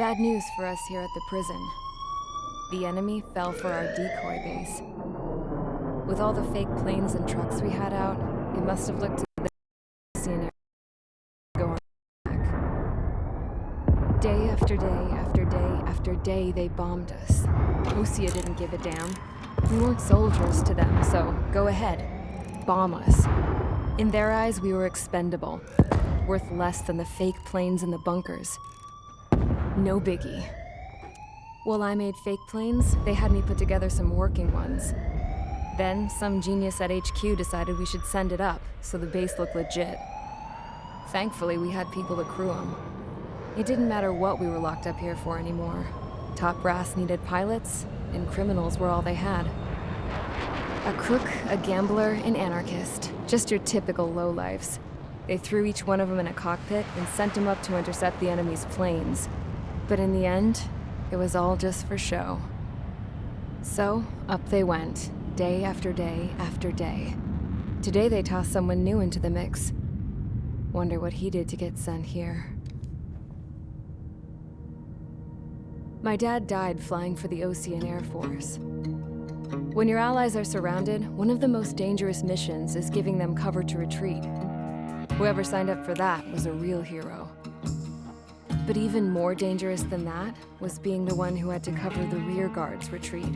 Bad news for us here at the prison. The enemy fell for our decoy base. With all the fake planes and trucks we had out, it must have looked to the scene going back. Day after day after day after day, they bombed us. Osea didn't give a damn. We weren't soldiers to them, so go ahead. Bomb us. In their eyes, we were expendable. Worth less than the fake planes in the bunkers. No biggie. While I made fake planes, they had me put together some working ones. Then, some genius at HQ decided we should send it up, so the base looked legit. Thankfully, we had people to crew them. It didn't matter what we were locked up here for anymore. Top brass needed pilots, and criminals were all they had. A crook, a gambler, an anarchist. Just your typical lowlifes. They threw each one of them in a cockpit and sent them up to intercept the enemy's planes. But in the end, it was all just for show. So, up they went, day after day after day. Today they tossed someone new into the mix. Wonder what he did to get sent here. My dad died flying for the Ocean Air Force. When your allies are surrounded, one of the most dangerous missions is giving them cover to retreat. Whoever signed up for that was a real hero. But even more dangerous than that was being the one who had to cover the rear guard's retreat.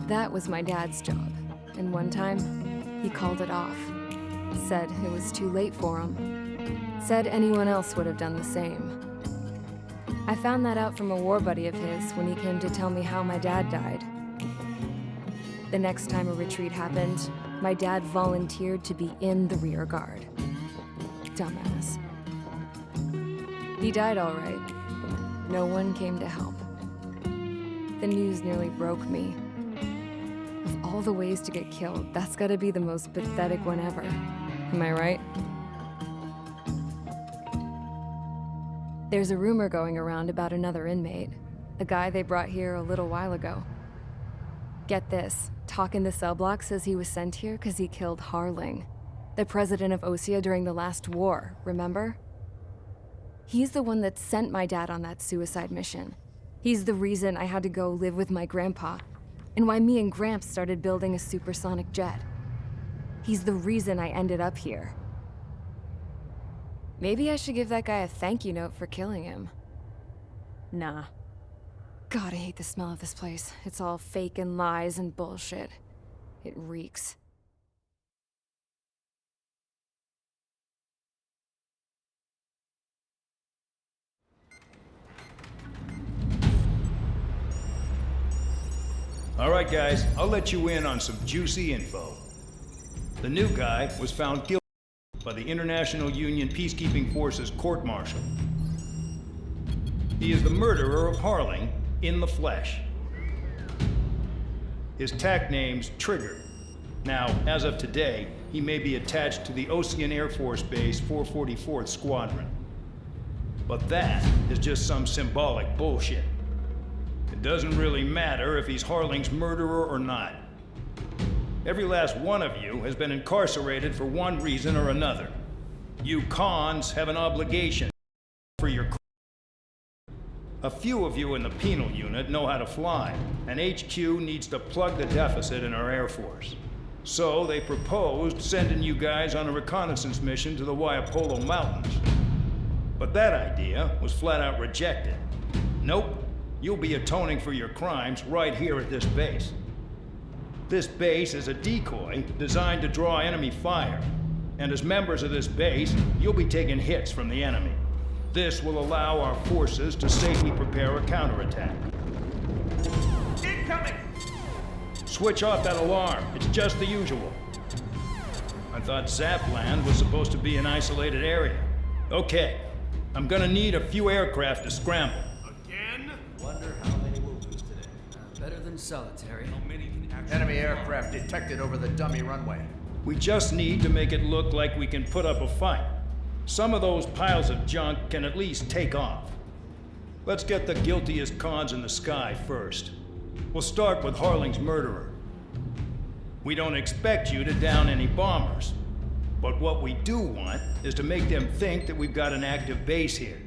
That was my dad's job, and one time, he called it off. Said it was too late for him. Said anyone else would have done the same. I found that out from a war buddy of his when he came to tell me how my dad died. The next time a retreat happened, my dad volunteered to be in the rear guard. Dumbass. He died all right. No one came to help. The news nearly broke me. Of all the ways to get killed, that's gotta be the most pathetic one ever. Am I right? There's a rumor going around about another inmate. A guy they brought here a little while ago. Get this, talk in the cell block says he was sent here because he killed Harling, the president of Osea during the last war, remember? He's the one that sent my dad on that suicide mission. He's the reason I had to go live with my grandpa, and why me and Gramps started building a supersonic jet. He's the reason I ended up here. Maybe I should give that guy a thank you note for killing him. Nah. God, I hate the smell of this place. It's all fake and lies and bullshit. It reeks. All right, guys, I'll let you in on some juicy info. The new guy was found guilty by the International Union Peacekeeping Forces court-martial. He is the murderer of Harling in the flesh. His TAC name's Trigger. Now, as of today, he may be attached to the Ocean Air Force Base 444th Squadron. But that is just some symbolic bullshit. It doesn't really matter if he's Harling's murderer or not. Every last one of you has been incarcerated for one reason or another. You cons have an obligation for your crime. A few of you in the penal unit know how to fly, and HQ needs to plug the deficit in our Air Force. So they proposed sending you guys on a reconnaissance mission to the Waiapolo Mountains. But that idea was flat out rejected. Nope, you'll be atoning for your crimes right here at this base. This base is a decoy designed to draw enemy fire, and as members of this base, you'll be taking hits from the enemy. This will allow our forces to safely prepare a counterattack. Incoming! Switch off that alarm. It's just the usual. I thought Zapland was supposed to be an isolated area. Okay, I'm gonna need a few aircraft to scramble. Again? Wonder how many we'll lose today. Better than solitary. How many can actually... Enemy aircraft detected over the dummy runway. We just need to make it look like we can put up a fight. Some of those piles of junk can at least take off. Let's get the guiltiest cons in the sky first. We'll start with Harling's murderer. We don't expect you to down any bombers, but what we do want is to make them think that we've got an active base here.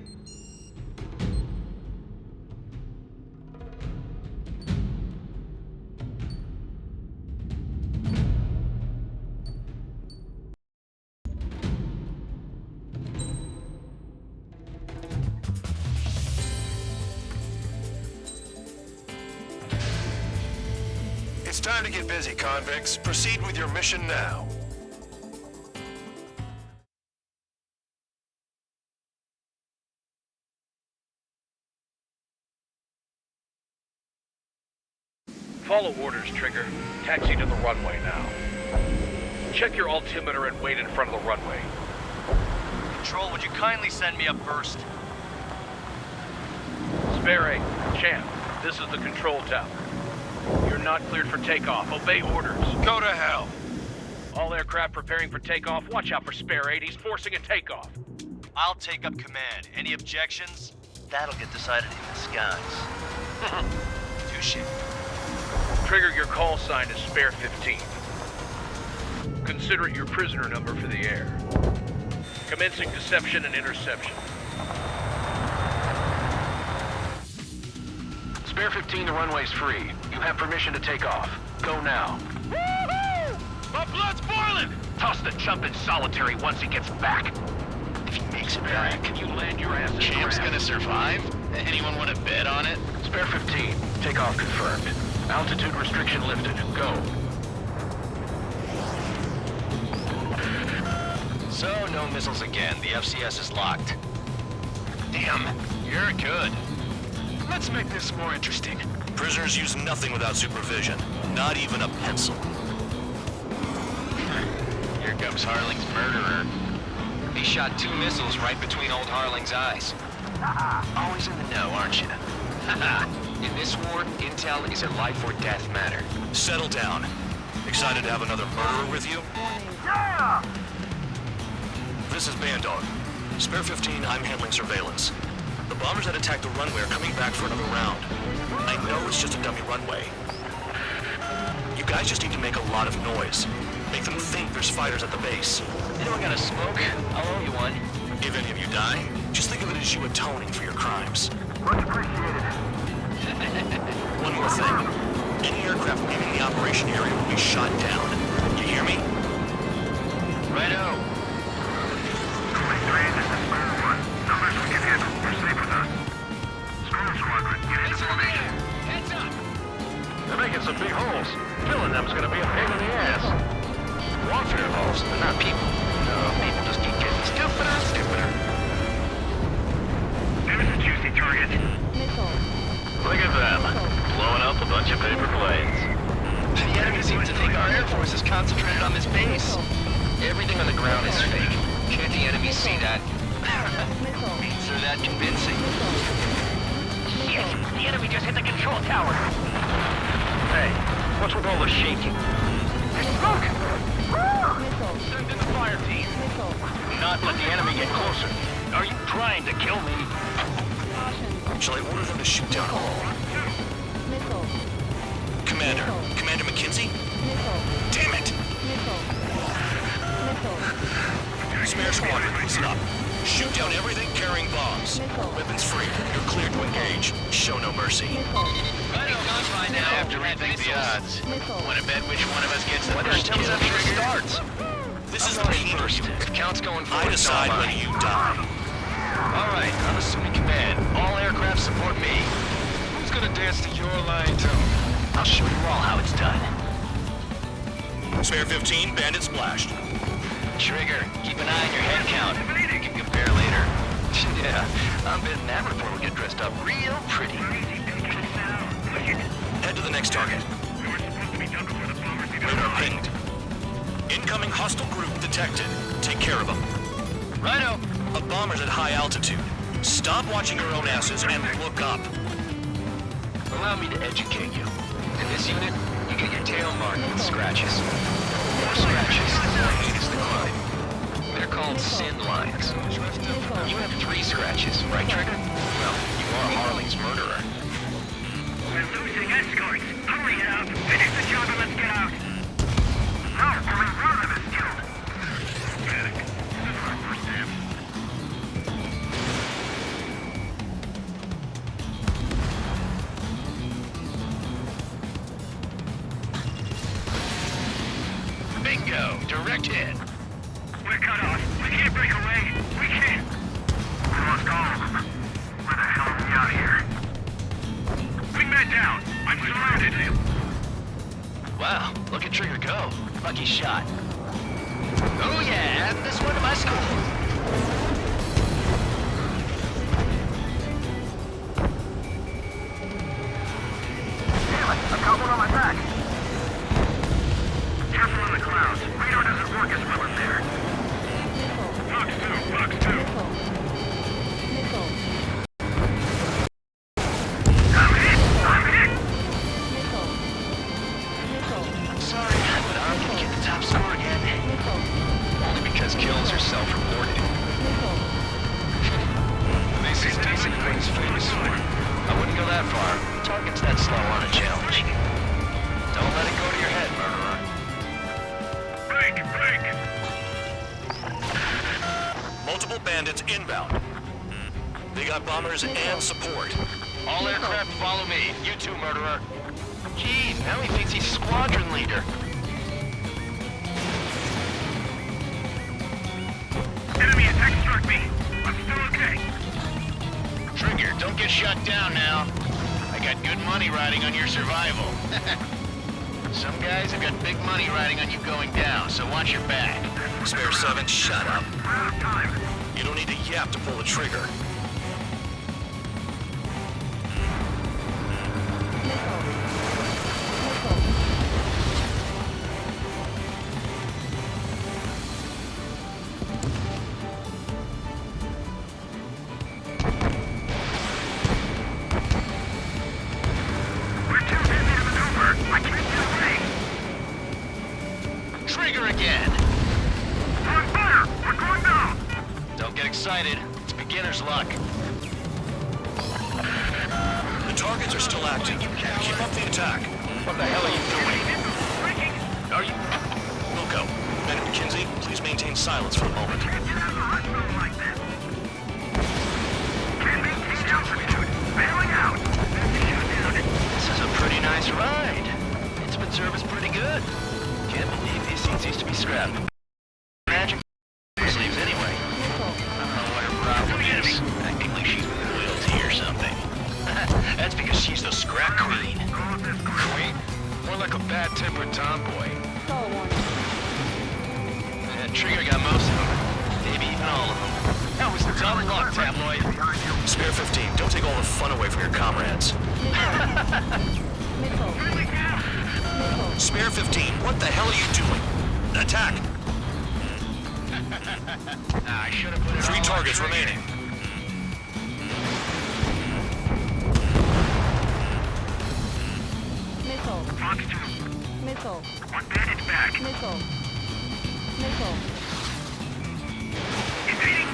It's time to get busy, convicts. Proceed with your mission now. Follow orders, Trigger. Taxi to the runway now. Check your altimeter and wait in front of the runway. Control, would you kindly send me up first? Spare 8, Champ, this is the control tower. You're not cleared for takeoff. Obey orders. Go to hell. All aircraft preparing for takeoff. Watch out for Spare 8. He's forcing a takeoff. I'll take up command. Any objections? That'll get decided in the skies. Touche. Trigger, your call sign is Spare 15. Consider it your prisoner number for the air. Commencing deception and interception. Spare 15, the runway's free. You have permission to take off. Go now. Woohoo! My blood's boiling! Toss the chump in solitary once he gets back. If he makes it back, can you land your ass in Champ's ground? gonna survive? Anyone want to bet on it? Spare 15, takeoff confirmed. Altitude restriction lifted. Go. So, no missiles again. The FCS is locked. Damn, you're good. Let's make this more interesting. Prisoners use nothing without supervision. Not even a pencil. Here comes Harling's murderer. He shot 2 missiles right between old Harling's eyes. Always in the know, aren't you? In this war, intel is a life or death matter. Settle down. Excited to have another murderer with you? Yeah! This is Bandog. Spare 15, I'm handling surveillance. The bombers that attacked the runway are coming back for another round. I know it's just a dummy runway. You guys just need to make a lot of noise. Make them think there's fighters at the base. Anyone got a smoke? I'll owe you one. If any of you die, just think of it as you atoning for your crimes. Much appreciated. One more thing. Any aircraft leaving the operation area will be shot down. You hear me? Righto. Heads up! They're making some big holes. Filling them's gonna be a pain in the ass. Warfare holes, they're not people. No, people just keep getting stupider and stupider. There's a juicy target. Look at them, blowing up a bunch of paper planes. The enemy seems to think our Air Force is concentrated on this base. Everything on the ground is fake. Can't the enemy see that? Means they're that convincing. Shit, the enemy just hit the control tower. Hey, what's with all the shaking? There's smoke! Send in the fire team. Not let the enemy get closer. Are you trying to kill me? Shall I order them to shoot down all? Commander. Commander McKenzie? Damn it! Spare squadron, listen up. Shoot down everything carrying bombs. Weapons free. You're cleared to engage. Show no mercy. Right by now. I have to rethink the odds. Want to bet which one of us gets the first kill after it starts? This is the team first. unit. Count's going forward. I decide when you die. All right, I'm assuming command. All aircraft support me. Who's gonna dance to your line tune? I'll show you all how it's done. Spare 15, bandit splashed. Trigger, keep an eye on your head count. We can compare later. Yeah, I'm betting that report will get dressed up real pretty. Head to the next target. Radar pinged. Incoming hostile group detected. Take care of them. Righto. A bomber's at high altitude. Stop watching your own asses and look up. Allow me to educate you. In this unit, you get your tail marked with scratches. More scratches, the more heinous the crime. They're called sin lines. You have 3 scratches, right, Trigger? Well, you are Harling's murderer. We're losing escorts. Hurry up. Finish the job and let's get out. No, only one of us killed. Bingo! Direct hit. We're cut off. We can't break away. We can't. We lost all of them. Where the hell are we out here? Wingman down. I'm surrounded. Wow, look at Trigger go. Lucky shot. Oh yeah, add this one to my score. I've got one on my back. Careful on the clouds. Radar doesn't work as well in there. Box 2, box 2. I'm hit! Sorry, but I'm gonna get the top score again. Only because kills are self-reported. This is decent what he's famous for. I wouldn't go that far. Target's that slow on a challenge. Don't let it go to your head, murderer. Break! Multiple bandits inbound. They got bombers and support. All aircraft follow me. You too, murderer. Jeez, now he thinks he's squadron leader. Enemy attack struck me. I'm still okay. Trigger, don't get shut down now. I got good money riding on your survival. Some guys have got big money riding on you going down, so watch your back. Spare 7, shut up. Out of time. You don't need to yap to pull the trigger. We're too busy to maneuver. I can't get away. Trigger again. On fire! We're going down! Don't get excited. It's beginner's luck. The targets are still active. Keep up the attack. What the hell are you doing? Breaking! Are you... Wilco, Ben and McKinsey, please maintain silence for the moment. Can't get out of the hospital like this. Can't maintain altitude. Bailing out. This is a pretty nice ride. Instrument service pretty good. Can't believe these seats used to be scrapped. Magic sleeves anyway. I don't know what her problem is. Acting like she's royalty or something. That's because she's the scrap queen. Queen? More like a bad-tempered tomboy. Trigger got most of them. Maybe even all of them. That was dumb luck, tabloid. Spare 15, don't take all the fun away from your comrades. Spare 15, what the hell are you doing? Attack! I should have put it 3 all targets on Trigger. remaining. Fox 2. One bandit back. Evading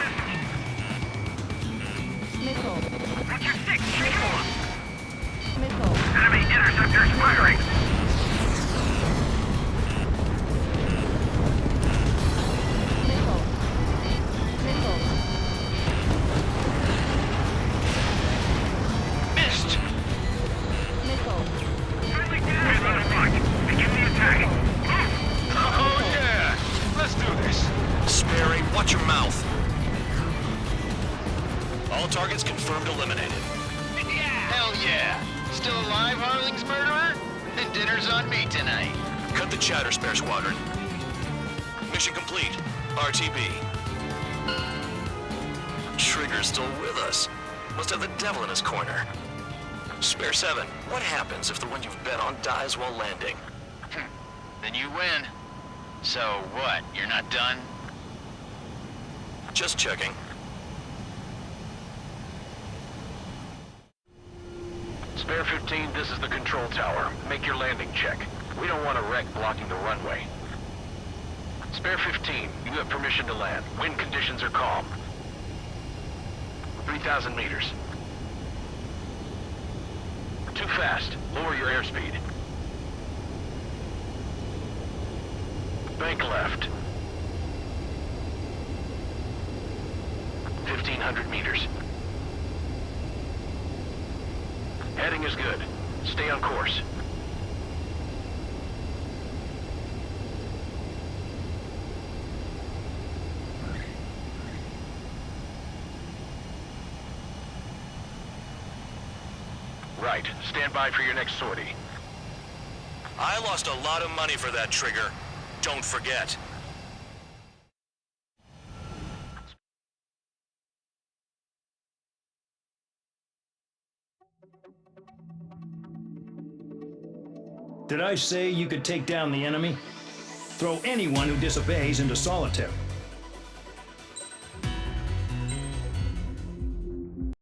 missile. Watch your 6. Shake him off. Enemy interceptors firing. Missed! Friendly gas on the front. Begin the attack. Oh yeah! Let's do this. Sperry, watch your mouth. All targets confirmed eliminated. Hell yeah! Still alive, Harling's murderer? Then dinner's on me tonight. Cut the chatter, Spare Squadron. Mission complete. RTB. Trigger's still with us. Must have the devil in his corner. Spare 7, what happens if the one you've bet on dies while landing? Then you win. So what, you're not done? Just checking. Spare 15, this is the control tower. Make your landing check. We don't want a wreck blocking the runway. Spare 15, you have permission to land. Wind conditions are calm. 3,000 meters. Too fast. Lower your airspeed. Bank left. 1,500 meters. Heading is good. Stay on course. Right. Stand by for your next sortie. I lost a lot of money for that trigger. Don't forget. Did I say you could take down the enemy? Throw anyone who disobeys into solitary.